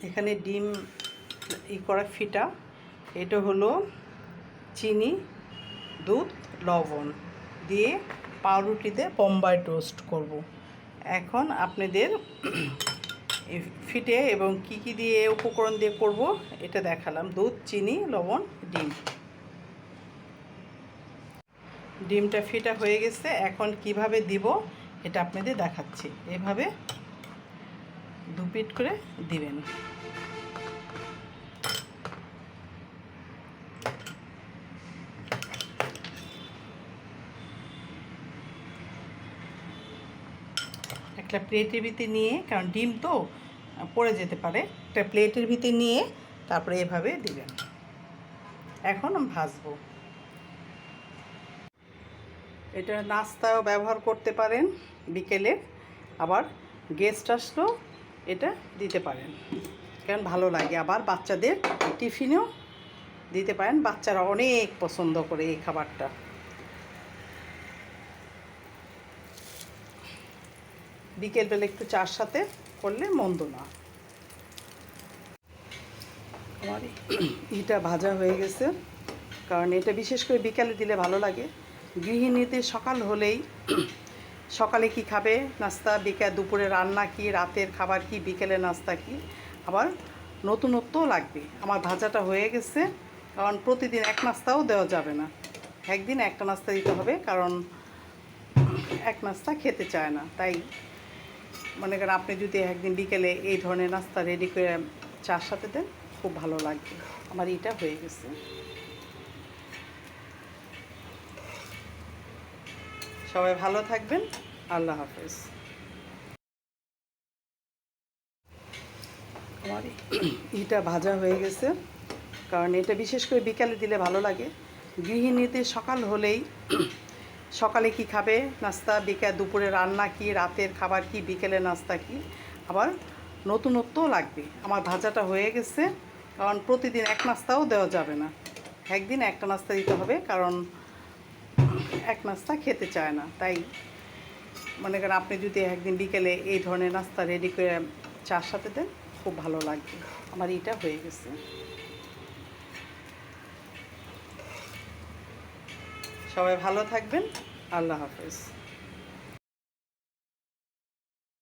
এখানে ডিম করা ফিটা, এটা হলো চিনি, দুধ, লবণ দিয়ে পাউরুটিতে বোম্বাই টোস্ট করব। এখন আপনাদের ফিটে এবং কি দিয়ে উপকরণ দিয়ে করব এটা দেখালাম। দুধ, চিনি, লবণ, ডিম। ডিমটা ফিটা হয়ে গেছে। এখন কিভাবে দিব এটা আপনাদের দেখাচ্ছি। এভাবে দুপিট করে দিবেন। একটা প্লেটের ভিতরে নিয়ে, কারণ ডিম তো পড়ে যেতে পারে, একটা প্লেটের ভিতরে নিয়ে তারপরে এভাবে দিবেন। এখন ভাজবো। এটা নাস্তাও ব্যবহার করতে পারেন বিকেলে, আবার গেস্ট আসলেও এটা দিতে পারেন, কারণ ভালো লাগে। আবার বাচ্চাদের টিফিনেও দিতে পারেন, বাচ্চারা অনেক পছন্দ করে এই খাবারটা। বিকেলবেলা একটু চার সাথে করলে মন্দ না। আমার এটা ভাজা হয়ে গেছে, কারণ এটা বিশেষ করে বিকালে দিলে ভালো লাগে। গৃহিণীদের সকাল হলেই সকালে কি খাবে নাস্তা, বিকাল দুপুরে রান্না কি, রাতের খাবার কি, বিকেলে নাস্তা কি, আবার নতুনত্বও লাগবে। আমার ভাজাটা হয়ে গেছে, কারণ প্রতিদিন এক নাস্তাও দেওয়া যাবে না, একদিন একটা নাস্তা দিতে হবে, কারণ এক নাস্তা খেতে চায় না। তাই মনে করেন আপনি যদি একদিন বিকেলে এই ধরনের নাস্তা রেডি করে চার সাথে দেন, খুব ভালো লাগবে। আমার এটা হয়ে গেছে। সবাই ভালো থাকবেন। আল্লাহ হাফেজ। আমার এটা ভাজা হয়ে গেছে, কারণ এটা বিশেষ করে বিকালে দিলে ভালো লাগে। গৃহিণীদের সকাল হলেই সকালে কি খাবে নাস্তা, বিকাল দুপুরে রান্না কি, রাতের খাবার কি, বিকেলে নাস্তা কি, আবার নতুনত্বও লাগবে। আমার ভাজাটা হয়ে গেছে, কারণ প্রতিদিন এক নাস্তাও দেওয়া যাবে না, একদিন একটা নাস্তা দিতে হবে, কারণ এক নাস্তা খেতে চায় না। তাই মনে করেন আপনি যদি একদিন বিকেলে এই ধরনের নাস্তা রেডি করে চার সাথে দেন, খুব ভালো লাগবে। আমার এটা হয়ে গেছে। সবাই ভালো থাকবেন। আল্লাহ হাফেজ।